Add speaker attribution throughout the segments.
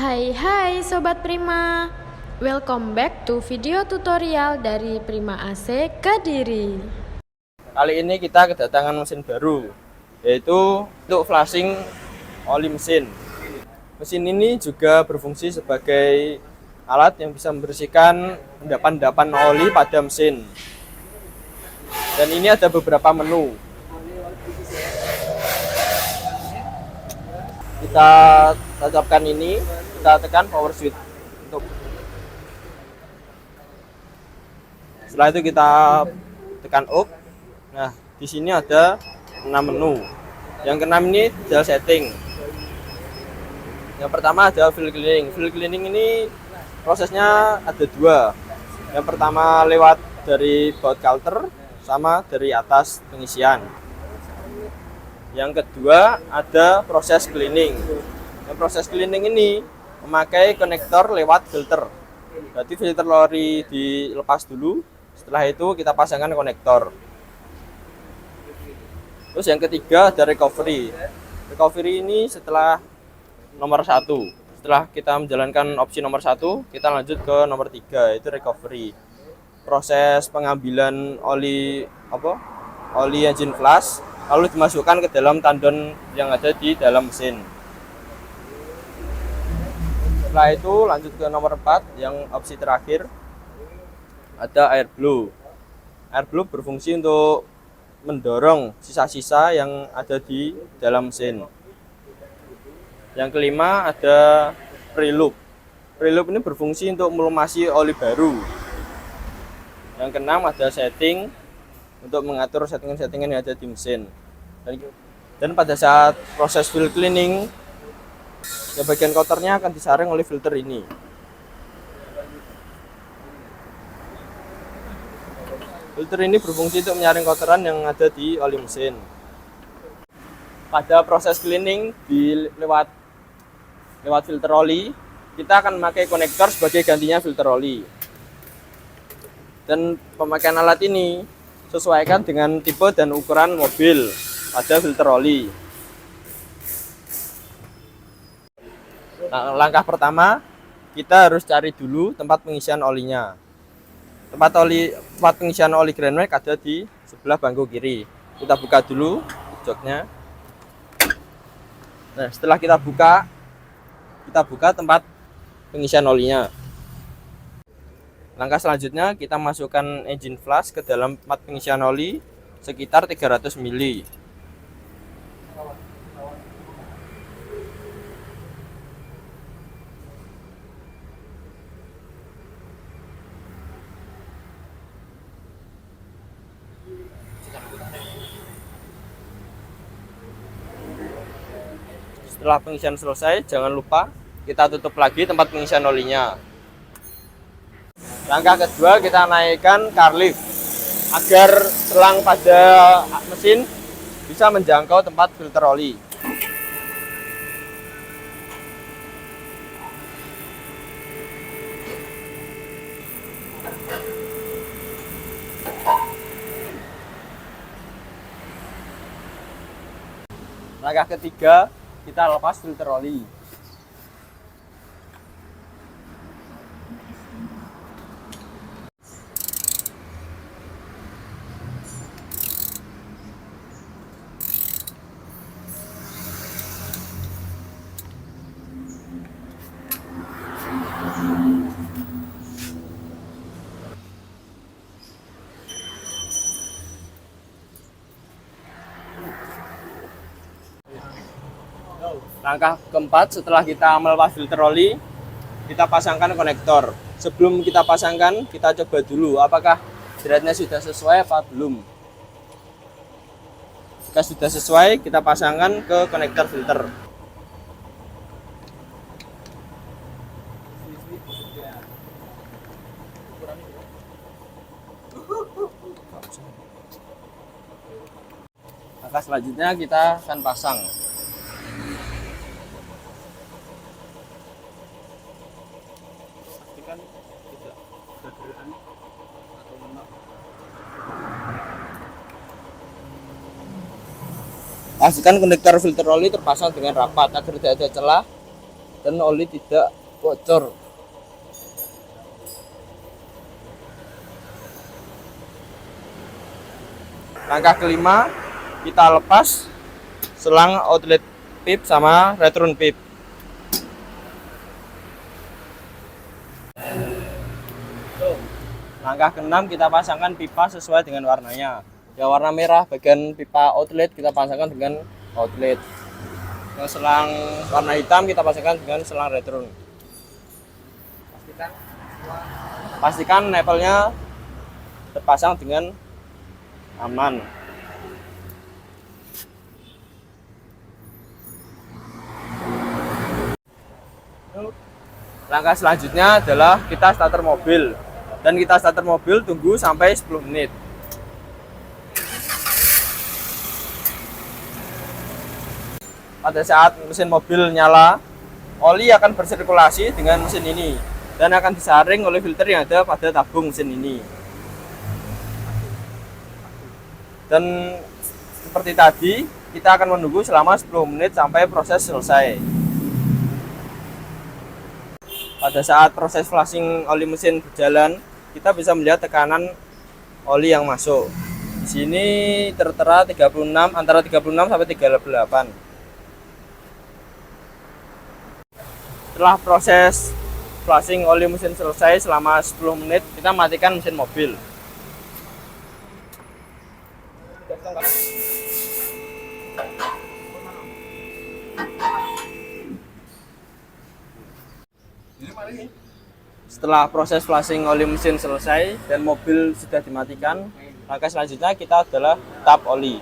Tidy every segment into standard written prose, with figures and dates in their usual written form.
Speaker 1: Hai Sobat Prima, welcome back to video tutorial dari Prima AC Kediri.
Speaker 2: Kali ini kita kedatangan mesin baru, yaitu untuk flashing oli mesin. Mesin ini juga berfungsi sebagai alat yang bisa membersihkan endapan-endapan oli pada mesin. Dan ini ada beberapa menu. Kita tancapkan ini, kita tekan power switch untuk. Setelah itu kita tekan up. Nah, di sini ada 6 menu. Yang keenam ini adalah setting. Yang pertama ada field cleaning. Field cleaning ini prosesnya ada dua. Yang pertama lewat dari baut coulter sama dari atas pengisian. Yang kedua ada proses cleaning. Yang proses cleaning ini memakai konektor lewat filter. Berarti filter oli dilepas dulu. Setelah itu kita pasangkan konektor. Terus yang ketiga ada recovery. Recovery ini setelah nomor 1. Setelah kita menjalankan opsi nomor 1, kita lanjut ke nomor 3, yaitu recovery. Proses pengambilan oli engine flush lalu dimasukkan ke dalam tandon yang ada di dalam mesin. Setelah itu lanjut ke nomor 4, yang opsi terakhir ada air blow. Air blow berfungsi untuk mendorong sisa-sisa yang ada di dalam mesin. Yang kelima ada preloop. Preloop ini berfungsi untuk melumasi oli baru. Yang keenam ada setting untuk mengatur settingan-settingan yang ada di mesin. Dan pada saat proses field cleaning, ya bagian kotornya akan disaring oleh filter ini. Filter ini berfungsi untuk menyaring kotoran yang ada di oli mesin. Pada proses cleaning lewat filter oli, kita akan memakai konektor sebagai gantinya filter oli. Dan pemakaian alat ini sesuaikan dengan tipe dan ukuran mobil pada filter oli. Nah, langkah pertama, kita harus cari dulu tempat pengisian olinya. Tempat pengisian oli Grand Max ada di sebelah bangku kiri. Kita buka dulu joknya. Nah, setelah kita buka tempat pengisian olinya. Langkah selanjutnya kita masukkan engine flush ke dalam tempat pengisian oli sekitar 300 ml. Setelah pengisian selesai, jangan lupa kita tutup lagi tempat pengisian olinya. Langkah kedua, kita naikkan car lift agar selang pada mesin bisa menjangkau tempat filter oli. Langkah ketiga, kita lepas filter oli. Langkah keempat, setelah kita melepas filter oli, kita pasangkan konektor. Sebelum kita pasangkan, kita coba dulu apakah dratnya sudah sesuai apa belum. Jika sudah sesuai, kita pasangkan ke konektor filter. Langkah selanjutnya kita akan pasang. Pastikan konektor filter oli terpasang dengan rapat agar tidak ada celah dan oli tidak bocor. Langkah kelima, kita lepas selang outlet pip sama return pip. Langkah keenam, kita pasangkan pipa sesuai dengan warnanya. Ya, warna merah bagian pipa outlet kita pasangkan dengan outlet. Yang selang warna hitam kita pasangkan dengan selang return. Pastikan nempelnya terpasang dengan aman. Langkah selanjutnya adalah kita starter mobil. Dan kita starter mobil tunggu sampai 10 menit. Pada saat mesin mobil nyala, oli akan bersirkulasi dengan mesin ini dan akan disaring oleh filter yang ada pada tabung mesin ini. Dan seperti tadi, kita akan menunggu selama 10 menit sampai proses selesai. Pada saat proses flushing oli mesin berjalan, kita bisa melihat tekanan oli yang masuk. Di sini tertera 36, antara 36 sampai 38. Setelah proses flushing oli mesin selesai selama 10 menit, kita matikan mesin mobil. Setelah proses flushing oli mesin selesai dan mobil sudah dimatikan, langkah selanjutnya kita adalah tap oli.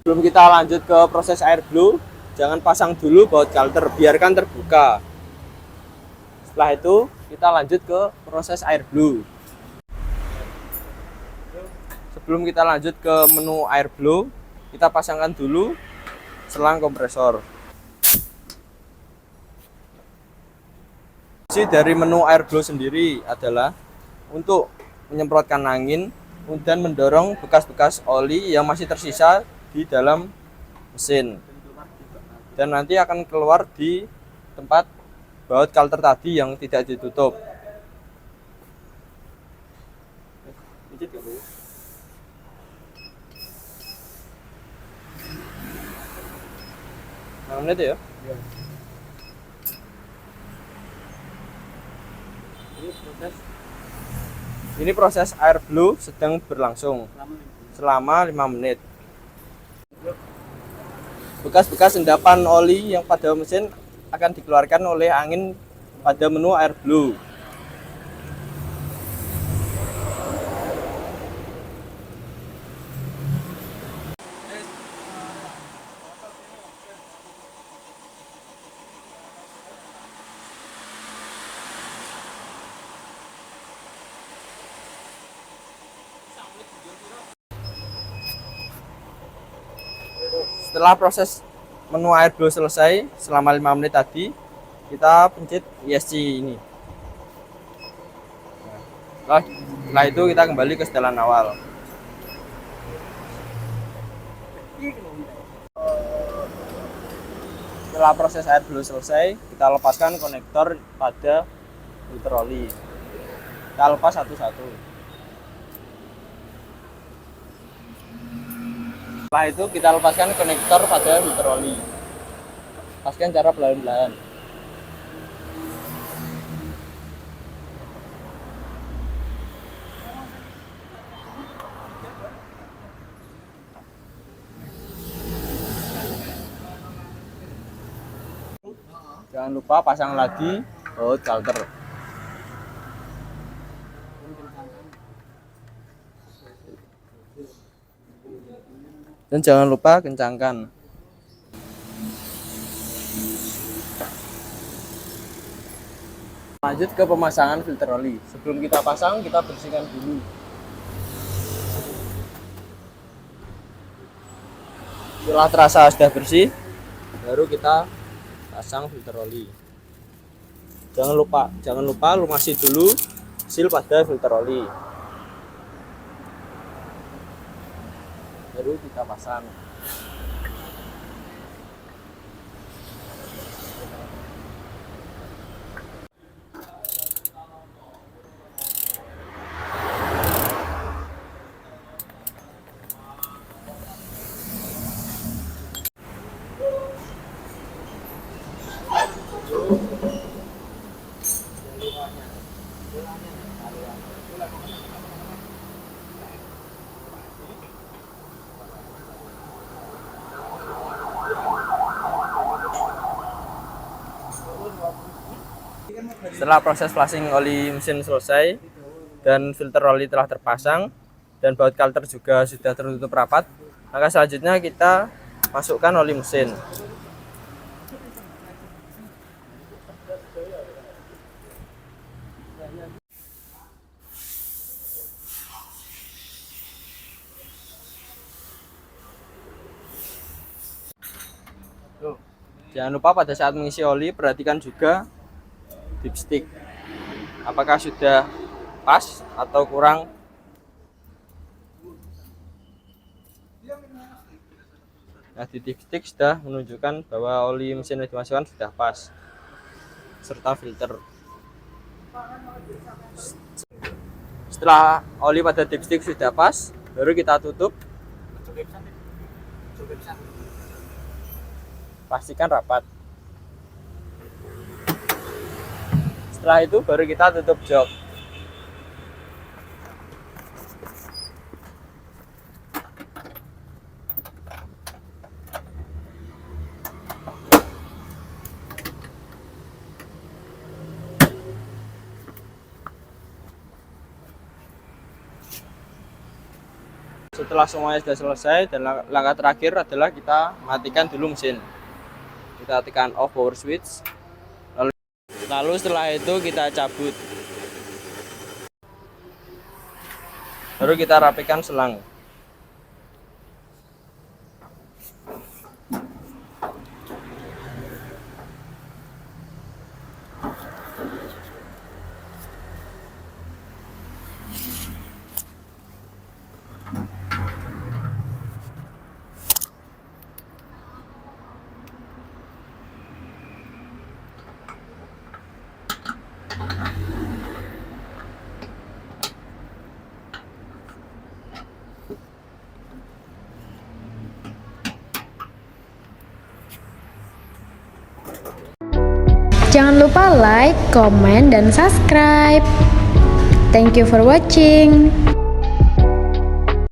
Speaker 2: Sebelum kita lanjut ke proses air blow, jangan pasang dulu baut kalter, biarkan terbuka. Setelah itu kita lanjut ke proses air blow. Sebelum kita lanjut ke menu air blow, kita pasangkan dulu selang kompresor. Fungsi dari menu air blow sendiri adalah untuk menyemprotkan angin dan mendorong bekas-bekas oli yang masih tersisa di dalam mesin, dan nanti akan keluar di tempat baut kalter tadi yang tidak ditutup. Nah, menit ya. Ini proses air blow sedang berlangsung selama 5 menit. Bekas-bekas endapan oli yang pada mesin akan dikeluarkan oleh angin pada menu air blow. Setelah proses menu air blow selesai selama 5 menit tadi, kita pencet ESC ini. Setelah itu kita kembali ke setelan awal. Setelah proses air blow selesai, kita lepaskan konektor pada filter oli. Kita lepas satu-satu. Setelah itu kita lepaskan konektor pada filter oli. Lepaskan cara pelan-pelan. Jangan lupa pasang lagi baut kalter. Dan jangan lupa kencangkan. Lanjut ke pemasangan filter oli. Sebelum kita pasang, kita bersihkan dulu. Setelah terasa sudah bersih, baru kita pasang filter oli. Jangan lupa lumasi dulu seal pada filter oli. Baru kita pasang. Setelah proses flushing oli mesin selesai dan filter oli telah terpasang dan baut kalter juga sudah tertutup rapat, maka selanjutnya kita masukkan oli mesin. Jangan lupa pada saat mengisi oli perhatikan juga dipstick, apakah sudah pas atau kurang. Nah, di dipstick sudah menunjukkan bahwa oli mesin yang dimasukkan sudah pas serta filter. Setelah oli pada dipstick sudah pas, baru kita tutup. Pastikan rapat. Setelah itu baru kita tutup jok. Setelah semuanya sudah selesai, dan langkah terakhir adalah kita matikan dulu mesin. Kita tekan off power switch. Lalu setelah itu kita cabut. Baru kita rapikan selang.
Speaker 1: Jangan lupa like, comment, dan subscribe. Thank you for watching.